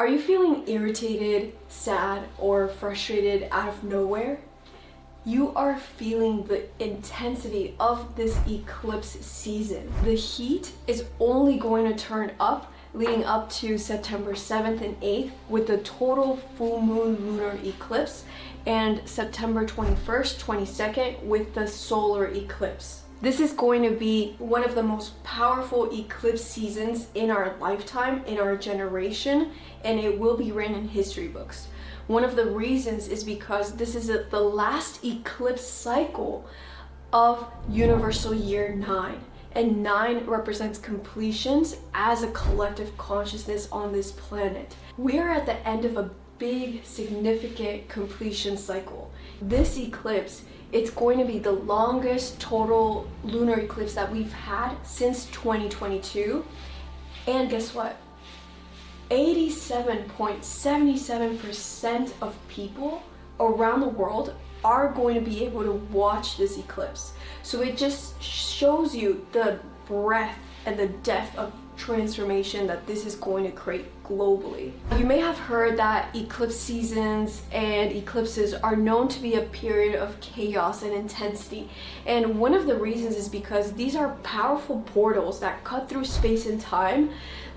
Are you feeling irritated, sad, or frustrated out of nowhere? You are feeling the intensity of this eclipse season. The heat is only going to turn up leading up to September 7th and 8th with the total full moon lunar eclipse, and September 21st, 22nd with the solar eclipse. This is going to be one of the most powerful eclipse seasons in our lifetime, in our generation, and it will be written in history books. One of the reasons is because this is the last eclipse cycle of universal year 9. And 9 represents completions as a collective consciousness on this planet. We are at the end of a big, significant completion cycle. This eclipse, it's going to be the longest total lunar eclipse that we've had since 2022. And guess what? 87.77% of people around the world are going to be able to watch this eclipse. So it just shows you the breadth and the depth of transformation that this is going to create globally. You may have heard that eclipse seasons and eclipses are known to be a period of chaos and intensity. And one of the reasons is because these are powerful portals that cut through space and time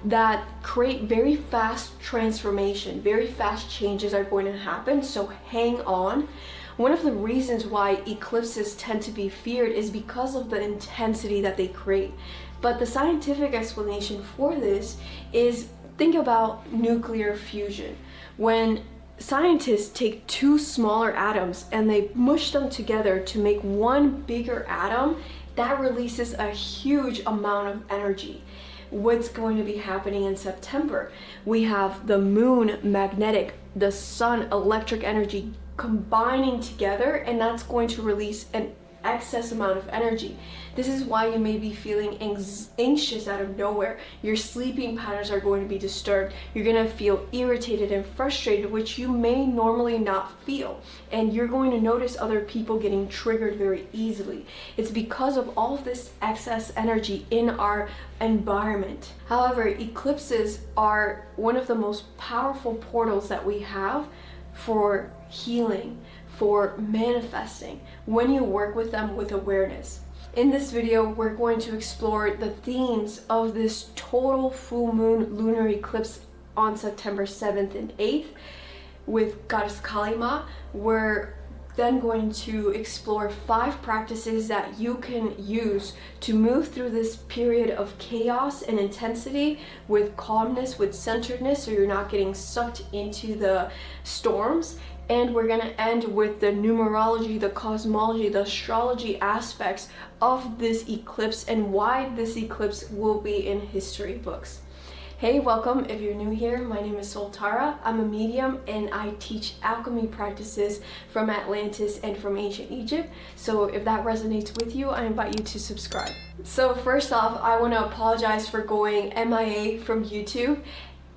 that create very fast transformation. Very fast changes are going to happen, so hang on. One of the reasons why eclipses tend to be feared is because of the intensity that they create. But the scientific explanation for this is, think about nuclear fusion. When scientists take two smaller atoms and they mush them together to make one bigger atom, that releases a huge amount of energy. What's going to be happening in September? We have the moon magnetic, the sun electric energy combining together, and that's going to release an excess amount of energy. This is why you may be feeling anxious out of nowhere. Your sleeping patterns are going to be disturbed. You're going to feel irritated and frustrated, which you may normally not feel. And you're going to notice other people getting triggered very easily. It's because of all of this excess energy in our environment. However, eclipses are one of the most powerful portals that we have for healing, for manifesting, when you work with them with awareness. In this video, we're going to explore the themes of this total full moon lunar eclipse on September 7th and 8th with Goddess Kali Ma. We're then going to explore 5 practices that you can use to move through this period of chaos and intensity with calmness, with centeredness, so you're not getting sucked into the storms. And we're going to end with the numerology, the cosmology, the astrology aspects of this eclipse and why this eclipse will be in history books. Hey, welcome. If you're new here, my name is IamSolTara. I'm a medium and I teach alchemy practices from Atlantis and from ancient Egypt. So if that resonates with you, I invite you to subscribe. So first off, I want to apologize for going MIA from YouTube.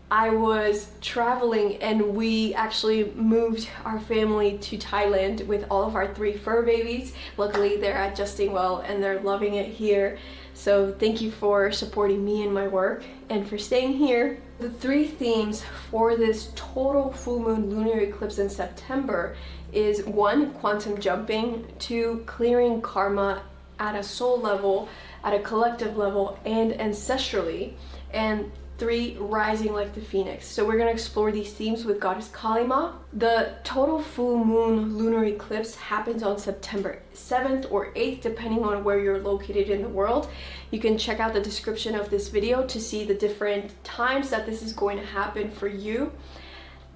I was traveling and we actually moved our family to Thailand with all of our 3 fur babies. Luckily, they're adjusting well and they're loving it here. So thank you for supporting me and my work and for staying here. The 3 themes for this total full moon lunar eclipse in September is 1, quantum jumping, 2, clearing karma at a soul level, at a collective level, and ancestrally, and 3, rising like the phoenix. So we're going to explore these themes with Goddess Kali Ma. The total full moon lunar eclipse happens on September 7th or 8th, depending on where you're located in the world. You can check out the description of this video to see the different times that this is going to happen for you.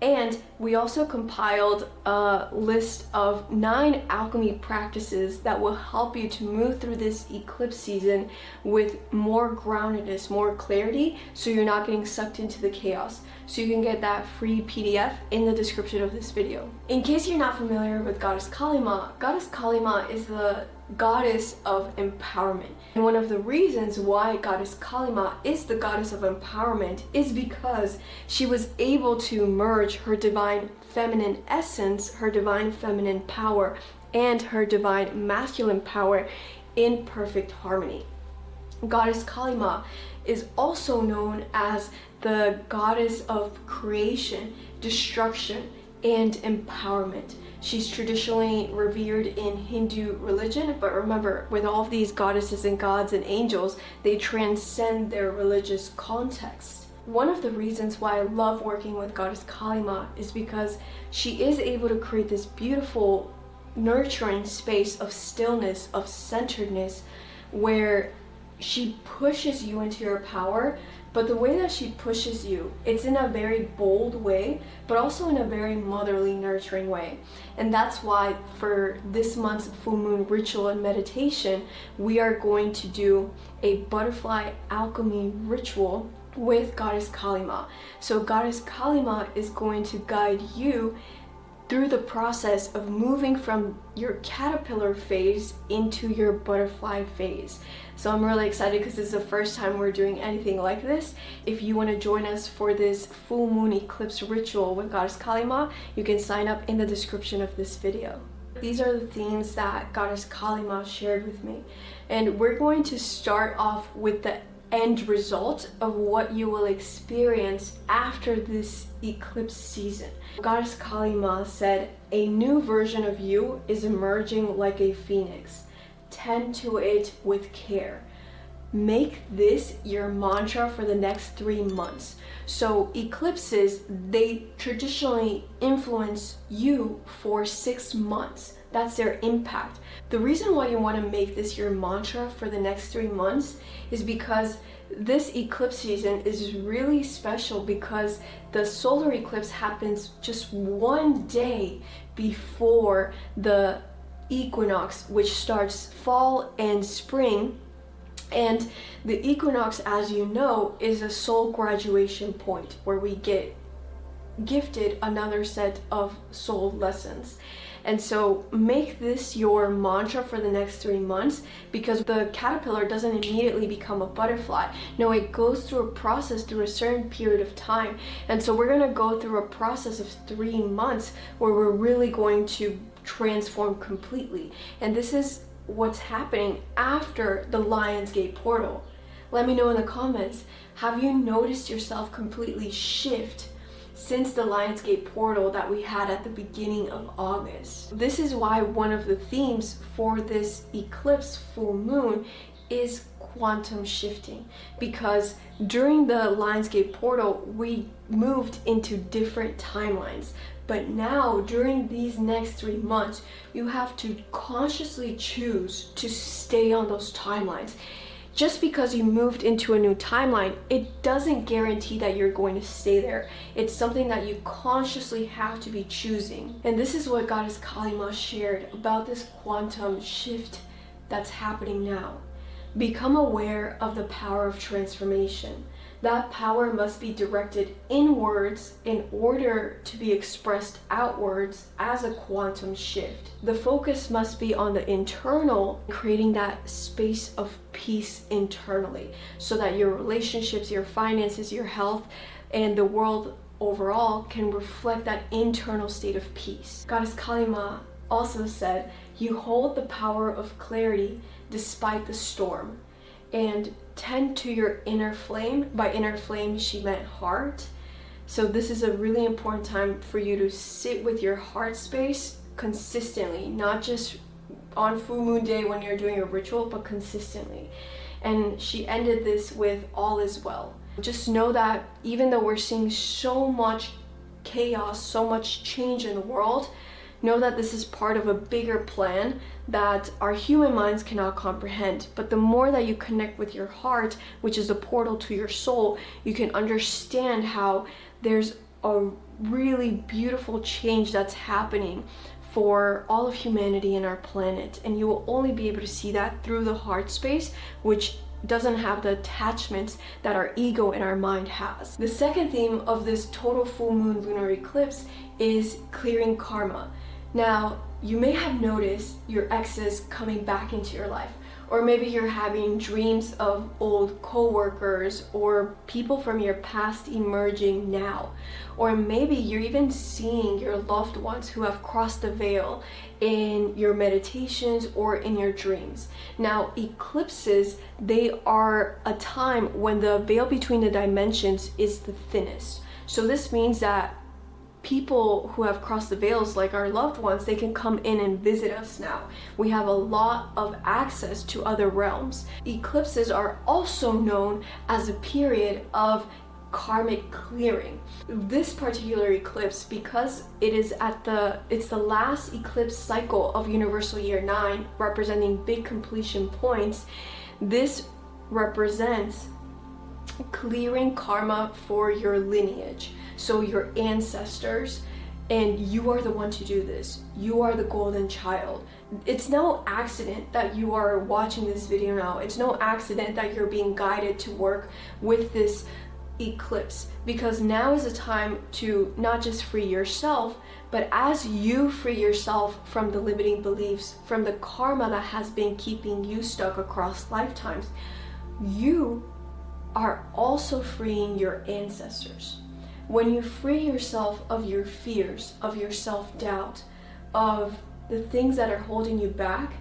And we also compiled a list of 9 alchemy practices that will help you to move through this eclipse season with more groundedness, more clarity, so you're not getting sucked into the chaos. So you can get that free PDF in the description of this video. In case you're not familiar with Goddess Kali Ma is the goddess of empowerment. And one of the reasons why Goddess Kali Ma is the goddess of empowerment is because she was able to merge her divine feminine essence, her divine feminine power, and her divine masculine power in perfect harmony. Goddess Kali Ma is also known as the goddess of creation, destruction, and empowerment. She's traditionally revered in Hindu religion, but remember, with all of these goddesses and gods and angels, they transcend their religious context. One of the reasons why I love working with Goddess Kali Ma is because she is able to create this beautiful, nurturing space of stillness, of centeredness, where she pushes you into your power. But the way that she pushes you, it's in a very bold way, but also in a very motherly, nurturing way. And that's why for this month's full moon ritual and meditation, we are going to do a butterfly alchemy ritual with Goddess Kali Ma. So Goddess Kali Ma is going to guide you through the process of moving from your caterpillar phase into your butterfly phase. So I'm really excited because this is the first time we're doing anything like this. If you want to join us for this full moon eclipse ritual with Goddess Kali Ma, you can sign up in the description of this video. These are the themes that Goddess Kali Ma shared with me. And we're going to start off with the end result of what you will experience after this eclipse season. Goddess Kali Ma said, "A new version of you is emerging like a phoenix. Tend to it with care. Make this your mantra for the next 3 months." So eclipses, they traditionally influence you for 6 months. That's their impact. The reason why you want to make this your mantra for the next 3 months is because this eclipse season is really special, because the solar eclipse happens just 1 day before the equinox, which starts fall and spring. And the equinox, as you know, is a soul graduation point where we get gifted another set of soul lessons. And so make this your mantra for the next 3 months, because the caterpillar doesn't immediately become a butterfly. No, it goes through a process through a certain period of time. And so we're going to go through a process of 3 months where we're really going to transform completely. And this is what's happening after the Lionsgate portal. Let me know in the comments, have you noticed yourself completely shift since the Lionsgate portal that we had at the beginning of August? This is why one of the themes for this eclipse full moon is quantum shifting, because during the Lionsgate portal we moved into different timelines. But now, during these next 3 months, you have to consciously choose to stay on those timelines. Just because you moved into a new timeline, it doesn't guarantee that you're going to stay there. It's something that you consciously have to be choosing. And this is what Goddess Kali Ma shared about this quantum shift that's happening now. Become aware of the power of transformation. That power must be directed inwards in order to be expressed outwards as a quantum shift. The focus must be on the internal, creating that space of peace internally, so that your relationships, your finances, your health, and the world overall can reflect that internal state of peace. Goddess Kali Ma also said, "You hold the power of clarity despite the storm, and tend to your inner flame." By inner flame, she meant heart. So this is a really important time for you to sit with your heart space consistently, not just on full moon day when you're doing a ritual, but consistently. And she ended this with, "All is well." Just know that even though we're seeing so much chaos, so much change in the world, know that this is part of a bigger plan that our human minds cannot comprehend. But the more that you connect with your heart, which is the portal to your soul, you can understand how there's a really beautiful change that's happening for all of humanity and our planet. And you will only be able to see that through the heart space, which doesn't have the attachments that our ego and our mind has. The second theme of this total full moon lunar eclipse is clearing karma. Now, you may have noticed your exes coming back into your life, Or maybe you're having dreams of old co-workers or people from your past emerging now. Or maybe you're even seeing your loved ones who have crossed the veil in your meditations or in your dreams. Now, eclipses, they are a time when the veil between the dimensions is the thinnest. So this means that people who have crossed the veils, like our loved ones, they can come in and visit us now. We have a lot of access to other realms. Eclipses are also known as a period of karmic clearing. This particular eclipse, because it's the last eclipse cycle of universal year 9, representing big completion points, this represents clearing karma for your lineage, so your ancestors, and you are the one to do this. You are the golden child. It's no accident that you are watching this video now. It's no accident that you're being guided to work with this eclipse, because now is a time to not just free yourself, but as you free yourself from the limiting beliefs, from the karma that has been keeping you stuck across lifetimes, you are also freeing your ancestors. When you free yourself of your fears, of your self-doubt, of the things that are holding you back,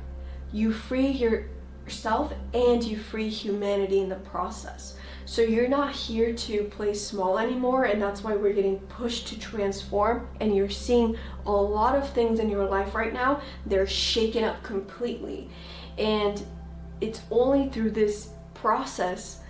you free yourself and you free humanity in the process. So you're not here to play small anymore, and that's why we're getting pushed to transform, and you're seeing a lot of things in your life right now, they're shaken up completely. And it's only through this process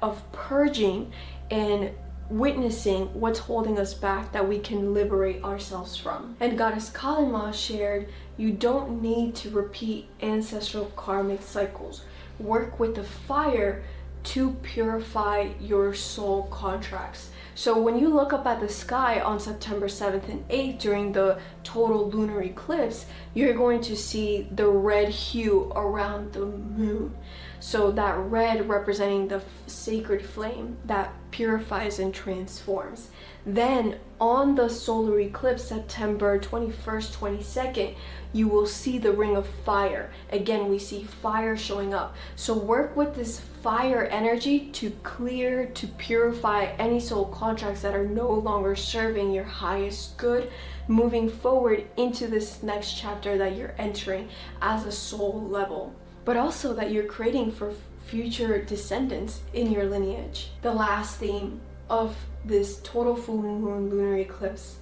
of purging and witnessing what's holding us back that we can liberate ourselves from. And Goddess Kali Ma shared, you don't need to repeat ancestral karmic cycles. Work with the fire to purify your soul contracts. So when you look up at the sky on September 7th and 8th during the total lunar eclipse, you're going to see the red hue around the moon. So that red representing the sacred flame that purifies and transforms. Then on the solar eclipse, September 21st, 22nd, you will see the ring of fire. Again, we see fire showing up. So work with this fire energy to clear, to purify any soul contracts that are no longer serving your highest good, moving forward into this next chapter that you're entering as a soul level, but also that you're creating for future descendants in your lineage. The last theme of this total full moon lunar eclipse,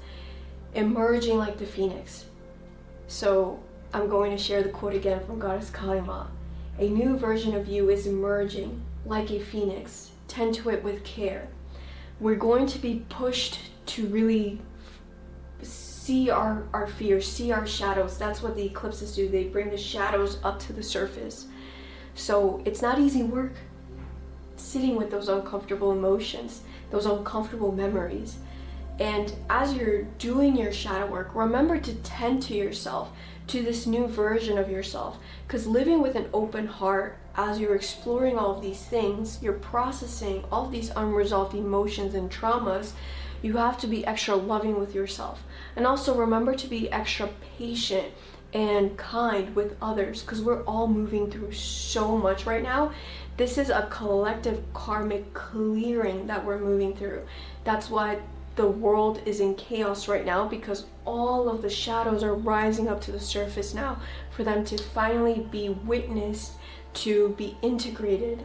emerging like the phoenix. So I'm going to share the quote again from Goddess Kali Ma. A new version of you is emerging like a phoenix. Tend to it with care. We're going to be pushed to really see our fears, see our shadows. That's what the eclipses do. They bring the shadows up to the surface. So it's not easy work sitting with those uncomfortable emotions, those uncomfortable memories. And as you're doing your shadow work, remember to tend to yourself, to this new version of yourself. Because living with an open heart, as you're exploring all of these things, you're processing all of these unresolved emotions and traumas, you have to be extra loving with yourself. And also remember to be extra patient and kind with others, because we're all moving through so much right now. This is a collective karmic clearing that we're moving through. That's why the world is in chaos right now, because all of the shadows are rising up to the surface now for them to finally be witnessed, to be integrated,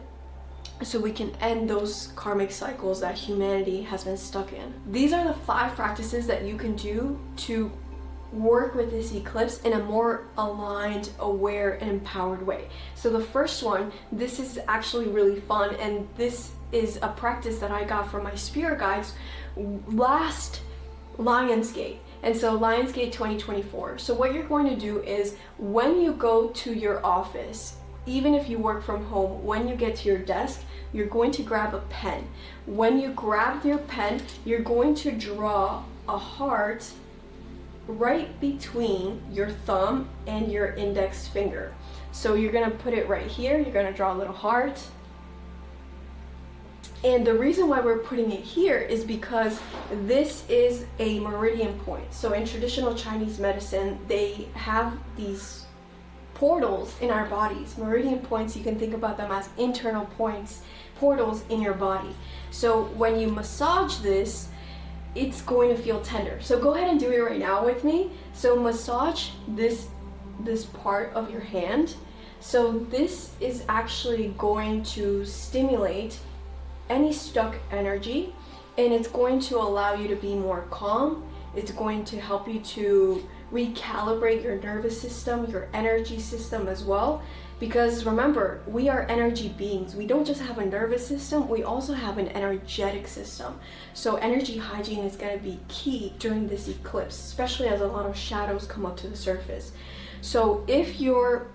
so we can end those karmic cycles that humanity has been stuck in. These are the 5 practices that you can do to work with this eclipse in a more aligned, aware, and empowered way. So the first one, this is actually really fun, and this is a practice that I got from my spirit guides last Lionsgate. And so Lionsgate 2024. So what you're going to do is, when you go to your office, even if you work from home, when you get to your desk, you're going to grab a pen. When you grab your pen, you're going to draw a heart right between your thumb and your index finger. So you're going to put it right here. You're going to draw a little heart. And the reason why we're putting it here is because this is a meridian point. So in traditional Chinese medicine, they have these portals in our bodies. Meridian points, you can think about them as internal points, portals in your body. So when you massage this, it's going to feel tender. So go ahead and do it right now with me. So massage this part of your hand. So this is actually going to stimulate any stuck energy, and it's going to allow you to be more calm. It's going to help you to recalibrate your nervous system, your energy system as well. Because remember, we are energy beings. We don't just have a nervous system, we also have an energetic system. So energy hygiene is going to be key during this eclipse, especially as a lot of shadows come up to the surface. So if your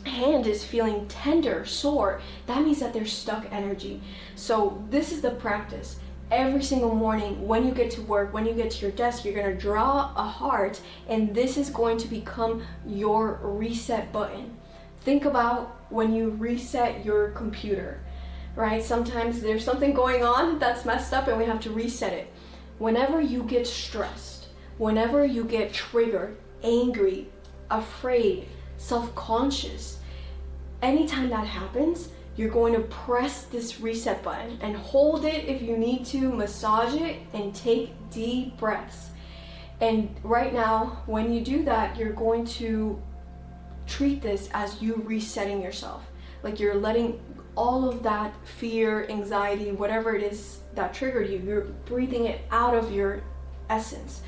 hand is feeling tender, sore, that means that there's stuck energy. So this is the practice. Every single morning when you get to work, when you get to your desk, you're going to draw a heart, and this is going to become your reset button. Think about when you reset your computer, right? Sometimes there's something going on that's messed up and we have to reset it. Whenever you get stressed, whenever you get triggered, angry, afraid, self-conscious, anytime that happens, you're going to press this reset button and hold it if you need to, massage it, and take deep breaths. And right now, when you do that, you're going to treat this as you resetting yourself. Like you're letting all of that fear, anxiety, whatever it is that triggered you, you're breathing it out of your essence.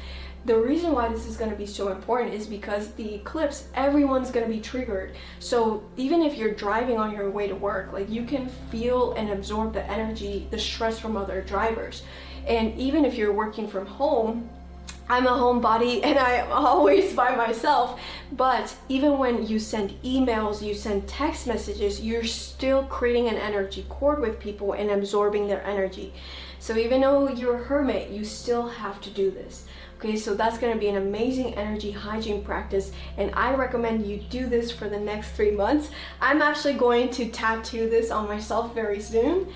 The reason why this is going to be so important is because the eclipse, everyone's going to be triggered. So even if you're driving on your way to work, like you can feel and absorb the energy, the stress from other drivers. And even if you're working from home, I'm a homebody and I'm always by myself, but even when you send emails, you send text messages, you're still creating an energy cord with people and absorbing their energy. So even though you're a hermit, you still have to do this. Okay, so that's going to be an amazing energy hygiene practice, and I recommend you do this for the next 3 months. I'm actually going to tattoo this on myself very soon,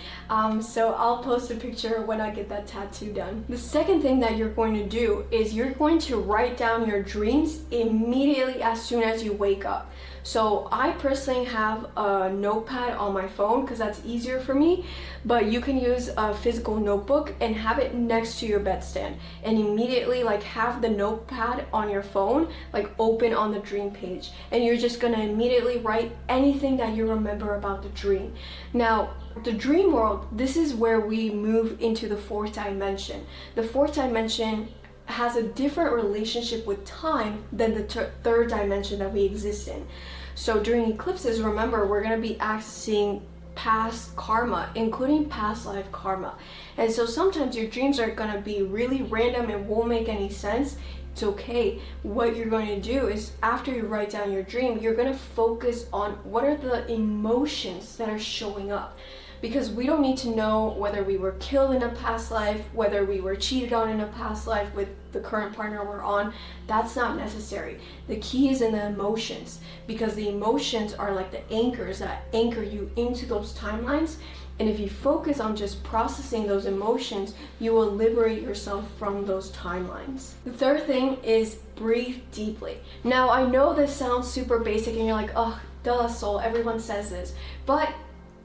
so I'll post a picture when I get that tattoo done. The second thing that you're going to do is you're going to write down your dreams immediately as soon as you wake up. So I personally have a notepad on my phone because that's easier for me, but you can use a physical notebook and have it next to your bedstand, and immediately like have the notepad on your phone like open on the dream page, and you're just gonna immediately write anything that you remember about the dream. Now the dream world, this is where we move into the fourth dimension. The fourth dimension has a different relationship with time than the third dimension that we exist in. So during eclipses, remember, we're going to be accessing past karma, including past life karma. And so sometimes your dreams are going to be really random and won't make any sense. It's okay. What you're going to do is after you write down your dream, you're going to focus on what are the emotions that are showing up. Because we don't need to know whether we were killed in a past life, whether we were cheated on in a past life with the current partner we're on. That's not necessary. The key is in the emotions, because the emotions are like the anchors that anchor you into those timelines. And if you focus on just processing those emotions, you will liberate yourself from those timelines. The third thing is breathe deeply. Now, I know this sounds super basic and you're like, oh, duh, soul, everyone says this. But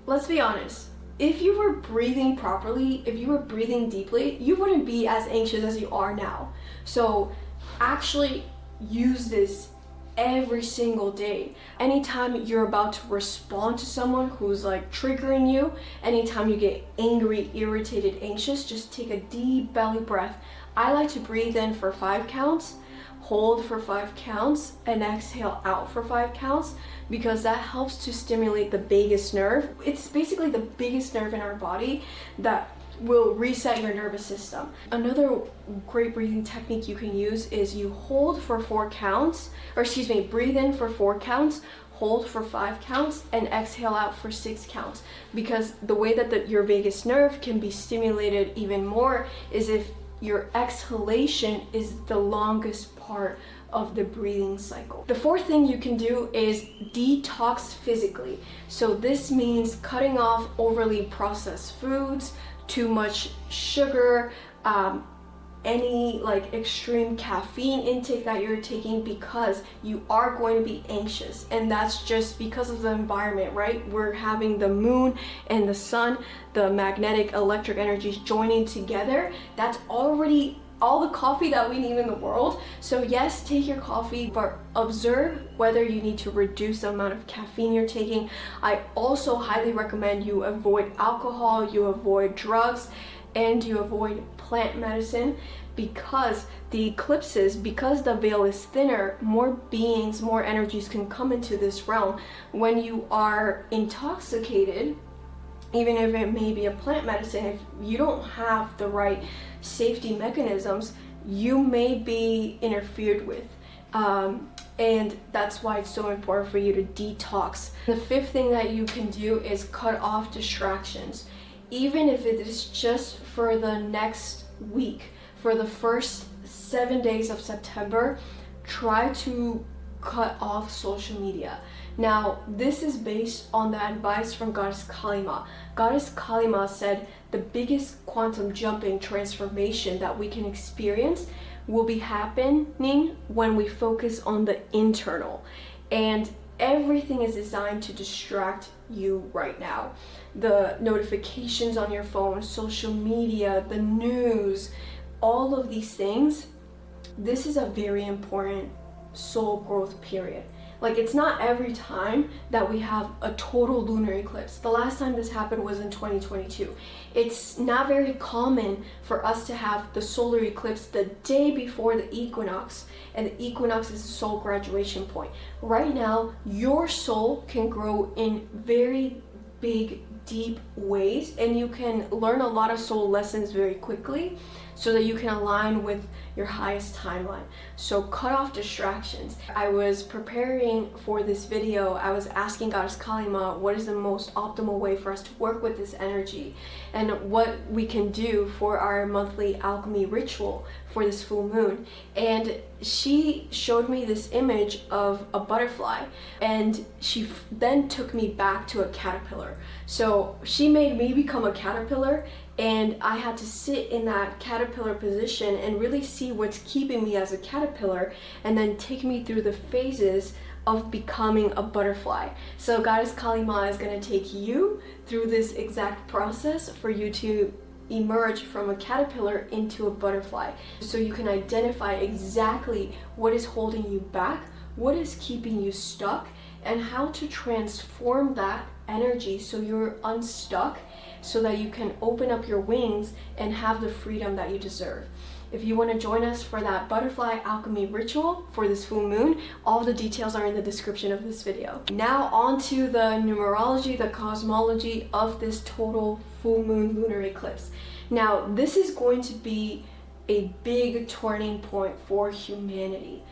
let's be honest, if you were breathing properly, if you were breathing deeply, you wouldn't be as anxious as you are now. So actually use this every single day. Anytime you're about to respond to someone who's like triggering you, anytime you get angry, irritated, anxious, just take a deep belly breath. I like to breathe in for 5 counts, hold for 5 counts, and exhale out for 5 counts, because that helps to stimulate the vagus nerve. It's basically the biggest nerve in our body that will reset your nervous system. Another great breathing technique you can use is you hold for 4 counts, breathe in for 4 counts, hold for 5 counts, and exhale out for 6 counts. Because the way that your vagus nerve can be stimulated even more is if your exhalation is the longest part of the breathing cycle. The fourth thing you can do is detox physically. So this means cutting off overly processed foods, too much sugar, any like extreme caffeine intake that you're taking, because you are going to be anxious, and that's just because of the environment, right? We're having the moon and the sun, the magnetic electric energies joining together. That's already all the coffee that we need in the world. So yes, take your coffee, but observe whether you need to reduce the amount of caffeine you're taking. I also highly recommend you avoid alcohol, you avoid drugs, and you avoid plant medicine, because the eclipses, because the veil is thinner, more beings, more energies can come into this realm. When you are intoxicated, even if it may be a plant medicine, if you don't have the right safety mechanisms, you may be interfered with. And that's why it's so important for you to detox. The fifth thing that you can do is cut off distractions. Even if it is just for the next week, for the first 7 days of September, try to cut off social media. Now, this is based on the advice from Goddess Kalima. Goddess Kalima said the biggest quantum jumping transformation that we can experience will be happening when we focus on the internal. And everything is designed to distract you right now. The notifications on your phone, social media, the news, all of these things, this is a very important soul growth period. Like, it's not every time that we have a total lunar eclipse. The last time this happened was in 2022. It's not very common for us to have the solar eclipse the day before the equinox, and the equinox is the soul graduation point. Right now, your soul can grow in very big, deep ways, and you can learn a lot of soul lessons very quickly, so that you can align with your highest timeline. So cut off distractions. I was preparing for this video, I was asking Goddess Kalima what is the most optimal way for us to work with this energy, and what we can do for our monthly alchemy ritual for this full moon. And she showed me this image of a butterfly, and she then took me back to a caterpillar. So she made me become a caterpillar, and I had to sit in that caterpillar position and really see what's keeping me as a caterpillar, and then take me through the phases of becoming a butterfly. So Goddess Kalima is going to take you through this exact process for you to emerge from a caterpillar into a butterfly, so you can identify exactly what is holding you back, what is keeping you stuck, and how to transform that energy so you're unstuck, so that you can open up your wings and have the freedom that you deserve. If you want to join us for that butterfly alchemy ritual for this full moon, all the details are in the description of this video. Now on to the numerology, the cosmology of this total full moon lunar eclipse. Now, this is going to be a big turning point for humanity.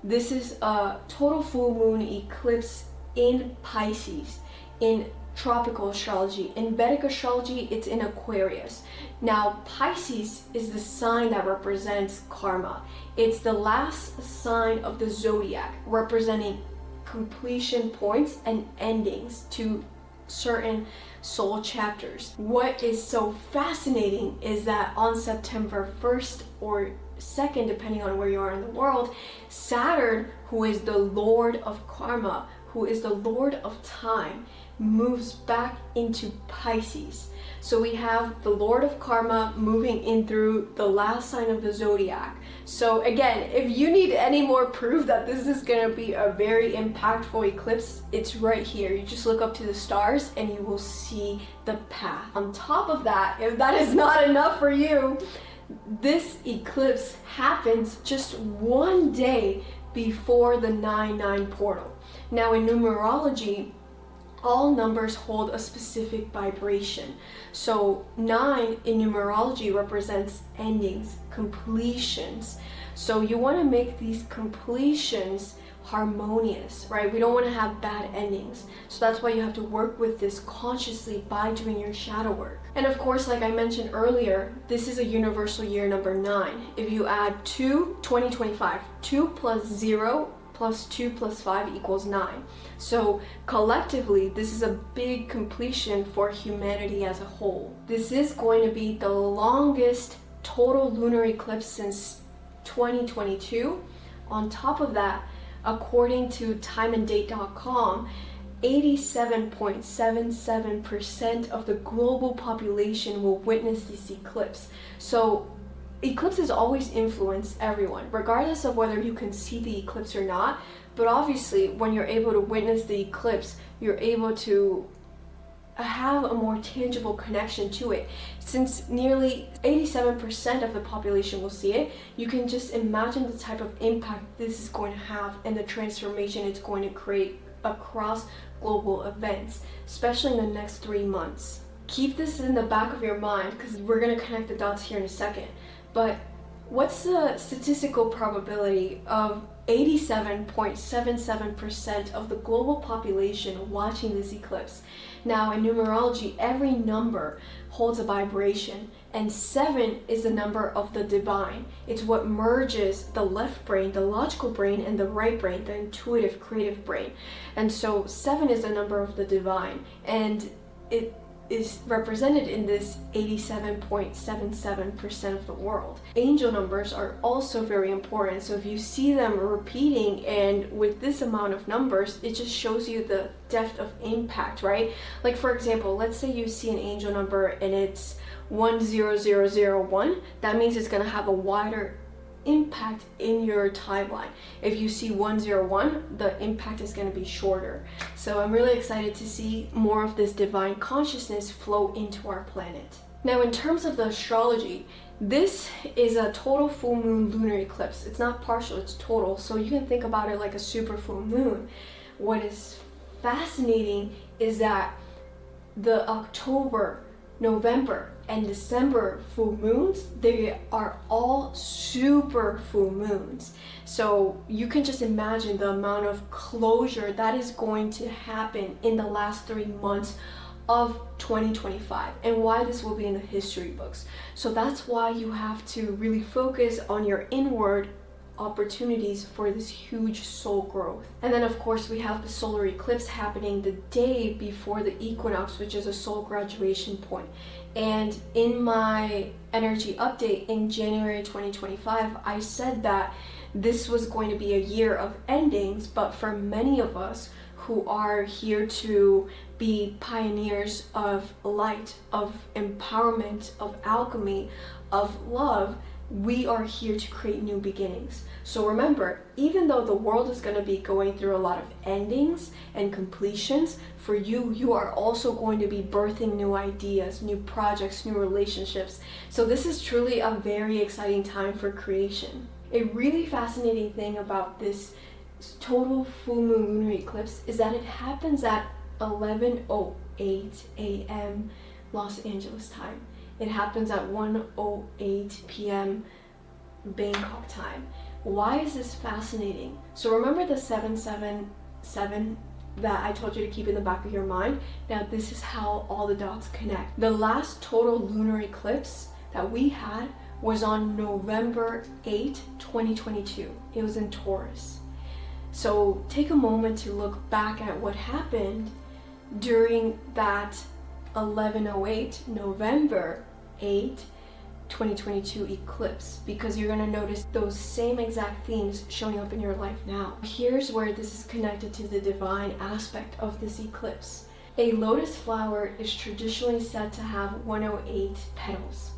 This is a total full moon eclipse in Pisces, in tropical astrology. In Vedic astrology, it's in Aquarius. Now, Pisces is the sign that represents karma. It's the last sign of the zodiac, representing completion points and endings to certain soul chapters. What is so fascinating is that on September 1st or 2nd, depending on where you are in the world, Saturn, who is the Lord of Karma, who is the Lord of Time, moves back into Pisces. So we have the Lord of Karma moving in through the last sign of the zodiac. So again, if you need any more proof that this is going to be a very impactful eclipse, it's right here. You just look up to the stars and you will see the path. On top of that, if that is not enough for you, this eclipse happens just one day before the 9/9 portal. Now, in numerology, all numbers hold a specific vibration. So 9 in numerology represents endings, completions. So you want to make these completions harmonious, right? We don't want to have bad endings. So that's why you have to work with this consciously by doing your shadow work. And of course, like I mentioned earlier, this is a universal year number 9. If you add 2025, 2 plus 0 plus 2 plus 5 equals 9. So collectively, this is a big completion for humanity as a whole. This is going to be the longest total lunar eclipse since 2022. On top of that, according to timeanddate.com, 87.77% of the global population will witness this eclipse. So eclipses always influence everyone, regardless of whether you can see the eclipse or not. But obviously, when you're able to witness the eclipse, you're able to have a more tangible connection to it. Since nearly 87% of the population will see it, you can just imagine the type of impact this is going to have and the transformation it's going to create across global events, especially in the next 3 months. Keep this in the back of your mind because we're going to connect the dots here in a second. But what's the statistical probability of 87.77% of the global population watching this eclipse? Now, in numerology, every number holds a vibration, and 7 is the number of the divine. It's what merges the left brain, the logical brain, and the right brain, the intuitive, creative brain. And so 7 is the number of the divine, and it is represented in this 87.77% of the world. Angel numbers are also very important. So if you see them repeating and with this amount of numbers, it just shows you the depth of impact, right? Like for example, let's say you see an angel number and it's 10001. That means it's going to have a wider impact in your timeline. If you see 101, the impact is going to be shorter. So I'm really excited to see more of this divine consciousness flow into our planet. Now, in terms of the astrology, this is a total full moon lunar eclipse. It's not partial, it's total. So you can think about it like a super full moon. What is fascinating is that the October, November, and December full moons, they are all super full moons. So you can just imagine the amount of closure that is going to happen in the last 3 months of 2025 and why this will be in the history books. So that's why you have to really focus on your inward opportunities for this huge soul growth. And then of course we have the solar eclipse happening the day before the equinox, which is a soul graduation point. And in my energy update in January 2025, I said that this was going to be a year of endings, but for many of us who are here to be pioneers of light, of empowerment, of alchemy, of love, we are here to create new beginnings. So remember, even though the world is going to be going through a lot of endings and completions, for you, you are also going to be birthing new ideas, new projects, new relationships. So this is truly a very exciting time for creation. A really fascinating thing about this total full moon lunar eclipse is that it happens at 11:08 a.m. Los Angeles time. It happens at 1:08 p.m. Bangkok time. Why is this fascinating? So remember the 777 that I told you to keep in the back of your mind? Now this is how all the dots connect. The last total lunar eclipse that we had was on November 8, 2022. It was in Taurus. So take a moment to look back at what happened during that 11:08 November 8, 2022 eclipse, because you're going to notice those same exact themes showing up in your life now. Here's where this is connected to the divine aspect of this eclipse. A lotus flower is traditionally said to have 108 petals.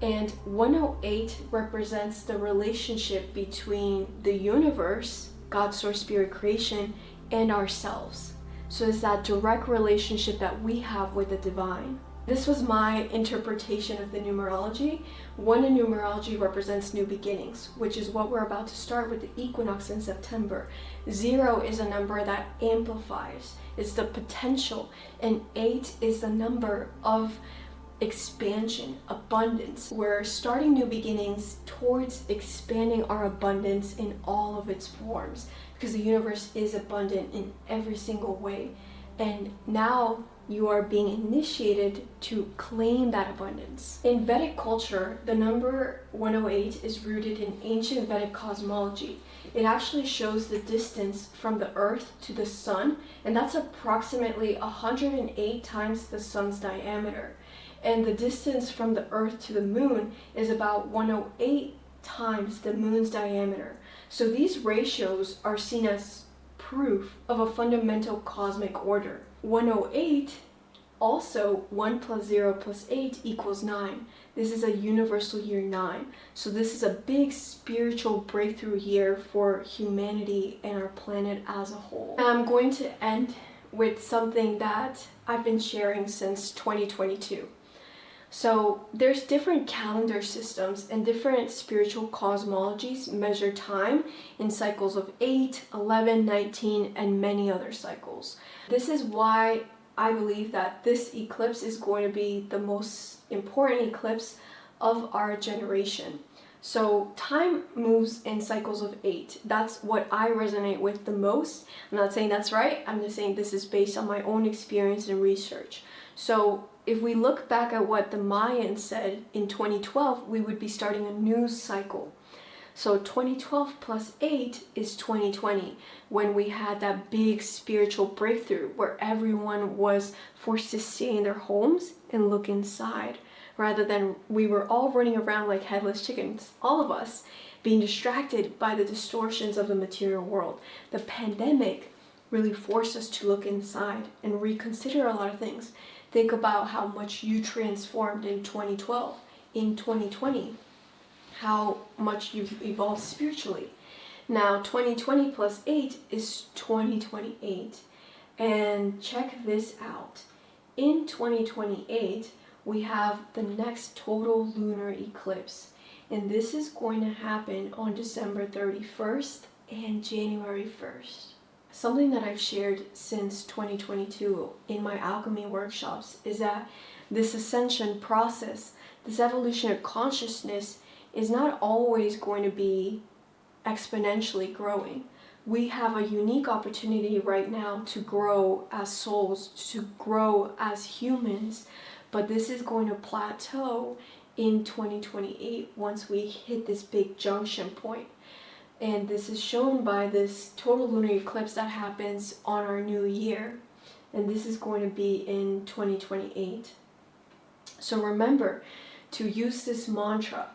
And 108 represents the relationship between the universe, God, Source, Spirit, Creation, and ourselves. So it's that direct relationship that we have with the divine. This was my interpretation of the numerology. 1 in numerology represents new beginnings, which is what we're about to start with the equinox in September. 0 is a number that amplifies. It's the potential. And 8 is the number of expansion, abundance. We're starting new beginnings towards expanding our abundance in all of its forms, because the universe is abundant in every single way. And now you are being initiated to claim that abundance. In Vedic culture, the number 108 is rooted in ancient Vedic cosmology. It actually shows the distance from the earth to the sun, and that's approximately 108 times the sun's diameter. and the distance from the Earth to the moon is about 108 times the moon's diameter. So these ratios are seen as proof of a fundamental cosmic order. 108, also 1 plus 0 plus 8 equals 9. This is a universal year 9. So this is a big spiritual breakthrough year for humanity and our planet as a whole. And I'm going to end with something that I've been sharing since 2022. So there's different calendar systems and different spiritual cosmologies measure time in cycles of 8, 11, 19, and many other cycles. This is why I believe that this eclipse is going to be the most important eclipse of our generation. So time moves in cycles of 8. That's what I resonate with the most. I'm not saying that's right. I'm just saying this is based on my own experience and research. So if we look back at what the Mayans said in 2012, we would be starting a new cycle. So 2012 plus 8 is 2020, when we had that big spiritual breakthrough where everyone was forced to stay in their homes and look inside, rather than we were all running around like headless chickens, all of us being distracted by the distortions of the material world. The pandemic really forced us to look inside and reconsider a lot of things. Think about how much you transformed in 2012, in 2020, how much you've evolved spiritually. Now 2020 plus 8 is 2028. And check this out. In 2028, we have the next total lunar eclipse. And this is going to happen on December 31st and January 1st. Something that I've shared since 2022 in my alchemy workshops is that this ascension process, this evolution of consciousness, is not always going to be exponentially growing. We have a unique opportunity right now to grow as souls, to grow as humans, but this is going to plateau in 2028 once we hit this big junction point. And this is shown by this total lunar eclipse that happens on our new year. And this is going to be in 2028. So remember to use this mantra.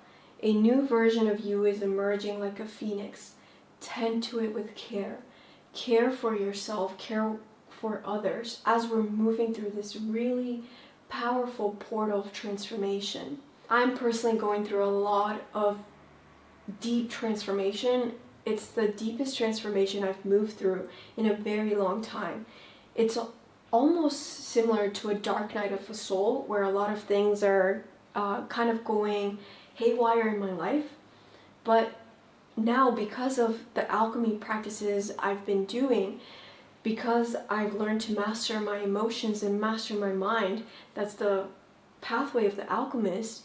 A new version of you is emerging like a phoenix. Tend to it with care. Care for yourself, care for others as we're moving through this really powerful portal of transformation. I'm personally going through a lot of deep transformation. It's the deepest transformation I've moved through in a very long time. It's almost similar to a dark night of the soul, where a lot of things are kind of going haywire in my life. But now, because of the alchemy practices I've been doing, because I've learned to master my emotions and master my mind, that's the pathway of the alchemist.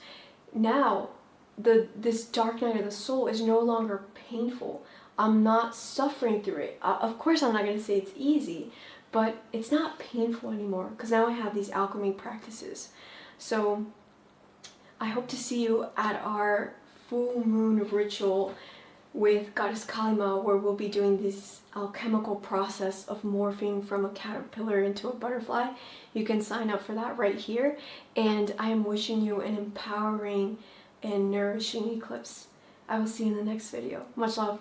Now this dark night of the soul is no longer painful. I'm not suffering through it. Of course, I'm not going to say it's easy, but it's not painful anymore because now I have these alchemy practices. So I hope to see you at our full moon ritual with Goddess Kalima, where we'll be doing this alchemical process of morphing from a caterpillar into a butterfly. You can sign up for that right here. And I am wishing you an empowering and nourishing eclipse. I will see you in the next video. Much love.